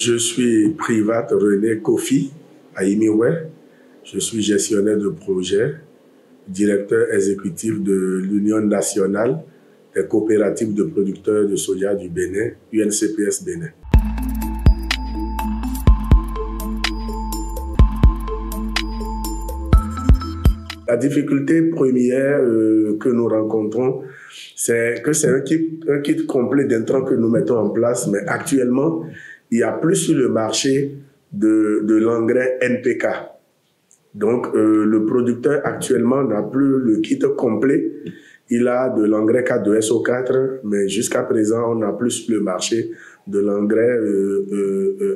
Je suis Privat René Kofi à Imiway. Je suis gestionnaire de projet, directeur exécutif de l'Union nationale des coopératives de producteurs de soja du Bénin, UNCPS Bénin. La difficulté première que nous rencontrons, c'est que c'est un kit complet d'intrants que nous mettons en place, mais actuellement, il n'y a plus sur le marché de l'engrais NPK. Donc, le producteur actuellement n'a plus le kit complet. Il a de l'engrais K2SO4, mais jusqu'à présent, on n'a plus sur le marché de l'engrais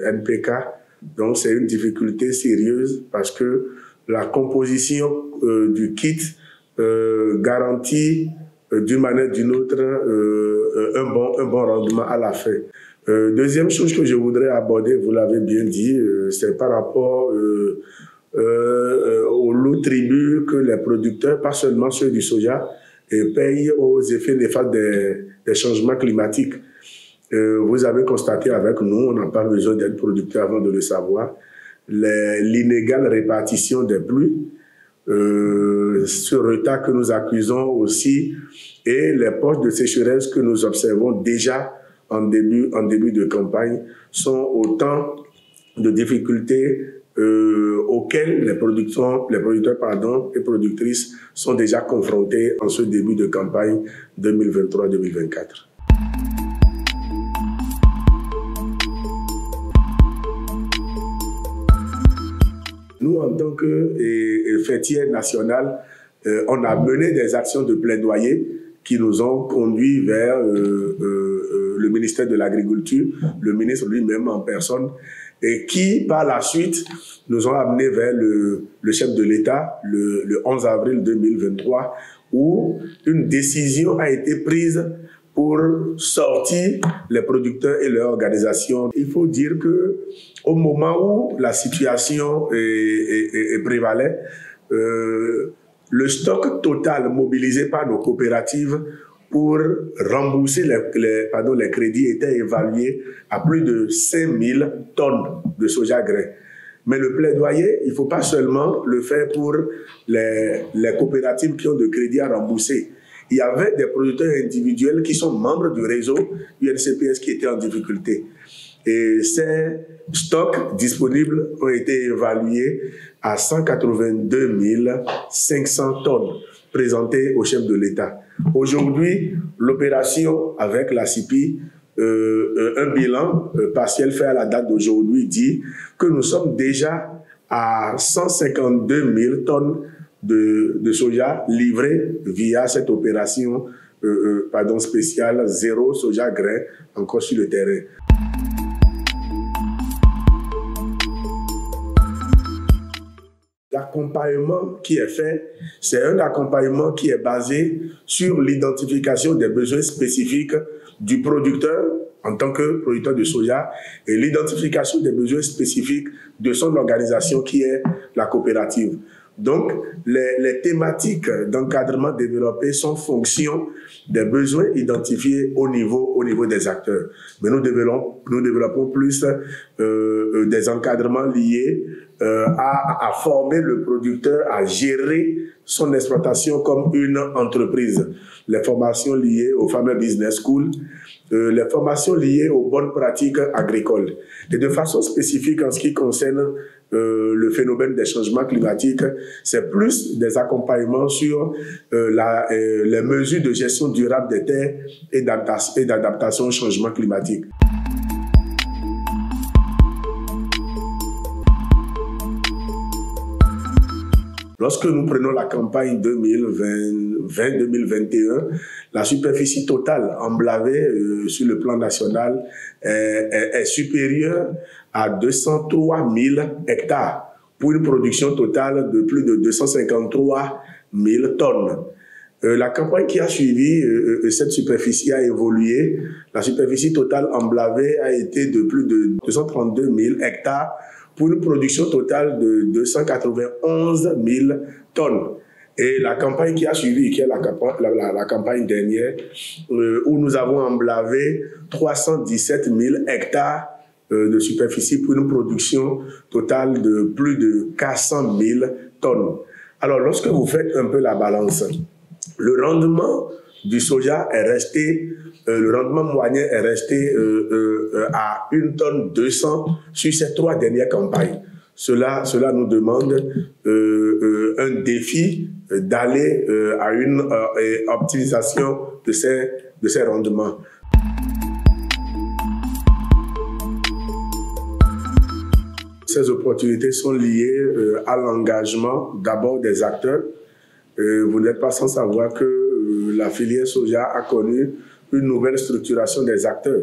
NPK. Donc, c'est une difficulté sérieuse parce que la composition du kit garantit d'une manière ou d'une autre un bon rendement à la fin. Deuxième chose que je voudrais aborder, vous l'avez bien dit, c'est par rapport au lot tribut que les producteurs, pas seulement ceux du soja, payent aux effets néfastes des changements climatiques. Vous avez constaté avec nous, on n'a pas besoin d'être producteur avant de le savoir, l'inégale répartition des pluies, ce retard que nous accusons aussi, et les poches de sécheresse que nous observons déjà en début de campagne sont autant de difficultés auxquelles les producteurs et productrices sont déjà confrontés en ce début de campagne 2023-2024. Nous, en tant que fêtière nationale, on a mené des actions de plaidoyer qui nous ont conduits vers le ministère de l'Agriculture, le ministre lui-même en personne, et qui, par la suite, nous ont amenés vers le chef de l'État le 11 avril 2023, où une décision a été prise pour sortir les producteurs et leurs organisations. Il faut dire que au moment où la situation prévalait, le stock total mobilisé par nos coopératives pour rembourser les crédits était évalué à plus de 5000 tonnes de soja grain. Mais le plaidoyer, il ne faut pas seulement le faire pour les coopératives qui ont de crédits à rembourser. Il y avait des producteurs individuels qui sont membres du réseau UNCPS qui étaient en difficulté. Et ces stocks disponibles ont été évalués à 182 500 tonnes présentées au chef de l'État. Aujourd'hui, l'opération avec la CIPI, un bilan partiel fait à la date d'aujourd'hui dit que nous sommes déjà à 152 000 tonnes de soja livrées via cette opération spéciale zéro soja grain encore sur le terrain. L'accompagnement qui est fait, c'est un accompagnement qui est basé sur l'identification des besoins spécifiques du producteur en tant que producteur de soja et l'identification des besoins spécifiques de son organisation qui est la coopérative. Donc, les thématiques d'encadrement développées sont fonction des besoins identifiés au niveau des acteurs. Mais nous développons plus des encadrements liés à former le producteur à gérer son exploitation comme une entreprise. Les formations liées au fameux business school, les formations liées aux bonnes pratiques agricoles. Et de façon spécifique en ce qui concerne le phénomène des changements climatiques, c'est plus des accompagnements sur les mesures de gestion durable des terres et d'adaptation au changement climatique. Lorsque nous prenons la campagne 2020-2021, la superficie totale emblavée sur le plan national est supérieure à 203 000 hectares pour une production totale de plus de 253 000 tonnes. La campagne qui a suivi, cette superficie a évolué. La superficie totale emblavée a été de plus de 232 000 hectares pour une production totale de 291 000 tonnes. Et la campagne qui a suivi, qui est la campagne dernière, où nous avons emblavé 317 000 hectares de superficie pour une production totale de plus de 400 000 tonnes. Alors, lorsque vous faites un peu la balance, le rendement du soja est resté, le rendement moyen est resté à 1 tonne 200 sur ces 3 dernières campagnes. Cela nous demande un défi d'aller à une optimisation de ces rendements. Ces opportunités sont liées à l'engagement d'abord des acteurs. Vous n'êtes pas sans savoir que la filière soja a connu une nouvelle structuration des acteurs.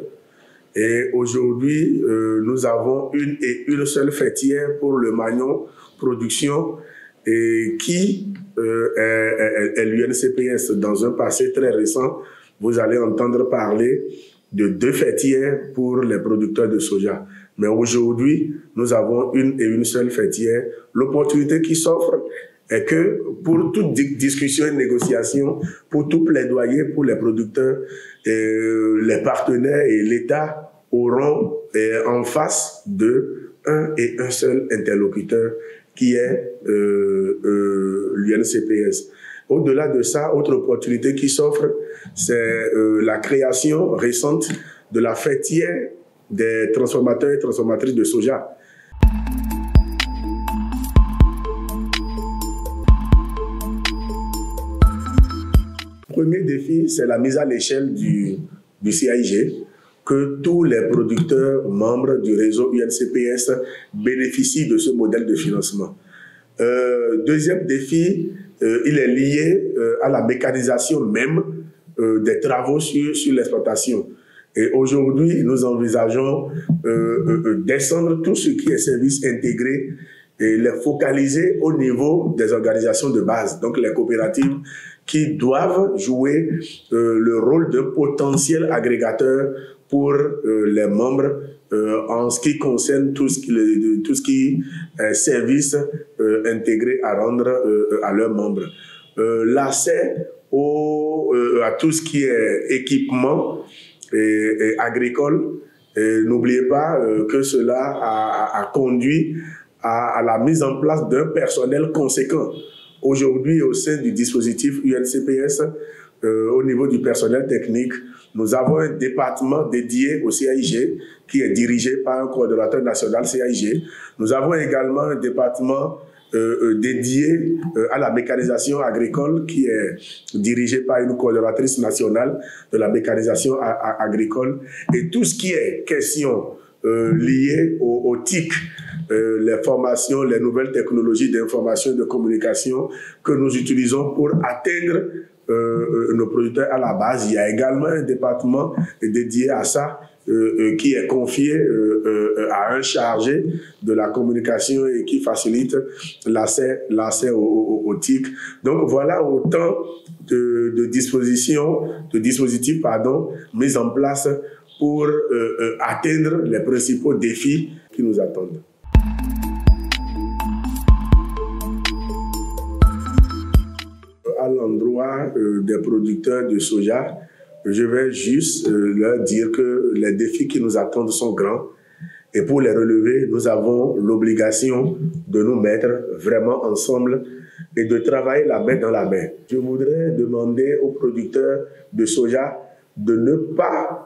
Et aujourd'hui, nous avons une seule fêtière pour le maillon production qui est l'UNCPS. Dans un passé très récent, vous allez entendre parler de 2 fêtières pour les producteurs de soja. Mais aujourd'hui, nous avons une seule fêtière. L'opportunité qui s'offre est que pour toute discussion et négociation, pour tout plaidoyer pour les producteurs, les partenaires et l'État auront en face d'eux un seul interlocuteur qui est l'UNCPS. Au-delà de ça, autre opportunité qui s'offre, c'est la création récente de la fêtière des transformateurs et transformatrices de soja. Premier défi, c'est la mise à l'échelle du CAIG, que tous les producteurs membres du réseau UNCPS bénéficient de ce modèle de financement. Deuxième défi, il est lié à la mécanisation même des travaux sur l'exploitation. Et aujourd'hui, nous envisageons descendre tout ce qui est services intégrés et les focaliser au niveau des organisations de base, donc les coopératives qui doivent jouer le rôle d'un potentiel agrégateur pour les membres en ce qui concerne tout ce qui est services intégrés à rendre à leurs membres. L'accès à tout ce qui est équipement et agricole, n'oubliez pas que cela a conduit à la mise en place d'un personnel conséquent. Aujourd'hui, au sein du dispositif UNCPS, au niveau du personnel technique, nous avons un département dédié au CAIG qui est dirigé par un coordonnateur national CAIG. Nous avons également un département dédié à la mécanisation agricole qui est dirigé par une coordonnatrice nationale de la mécanisation agricole. Et tout ce qui est question liée au TIC, les formations, les nouvelles technologies d'information et de communication que nous utilisons pour atteindre nos producteurs à la base. Il y a également un département dédié à ça qui est confié à un chargé de la communication et qui facilite l'accès au TIC. Donc voilà autant de dispositifs mis en place pour atteindre les principaux défis qui nous attendent. À l'endroit des producteurs de soja, je vais juste leur dire que les défis qui nous attendent sont grands et pour les relever, nous avons l'obligation de nous mettre vraiment ensemble et de travailler la main dans la main. Je voudrais demander aux producteurs de soja de ne pas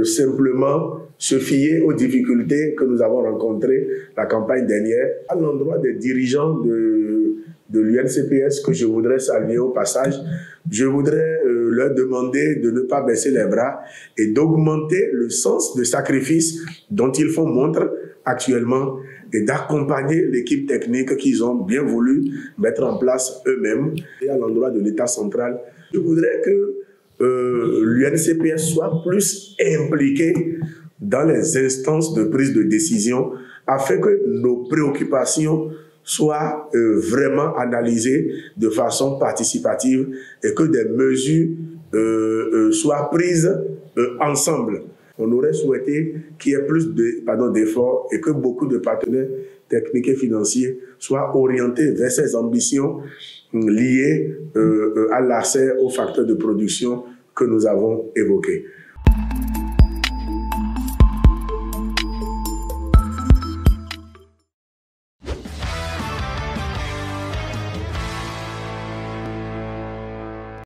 simplement se fier aux difficultés que nous avons rencontrées la campagne dernière. À l'endroit des dirigeants de l'UNCPS que je voudrais saluer au passage, je voudrais leur demander de ne pas baisser les bras et d'augmenter le sens de sacrifice dont ils font montre actuellement et d'accompagner l'équipe technique qu'ils ont bien voulu mettre en place eux-mêmes. Et à l'endroit de l'État central, je voudrais que l'UNCPS soit plus impliqué dans les instances de prise de décision afin que nos préoccupations soient vraiment analysées de façon participative et que des mesures soient prises ensemble. On aurait souhaité qu'il y ait plus d'efforts et que beaucoup de partenaires techniques et financiers soient orientés vers ces ambitions liées à l'accès aux facteurs de production que nous avons évoqués.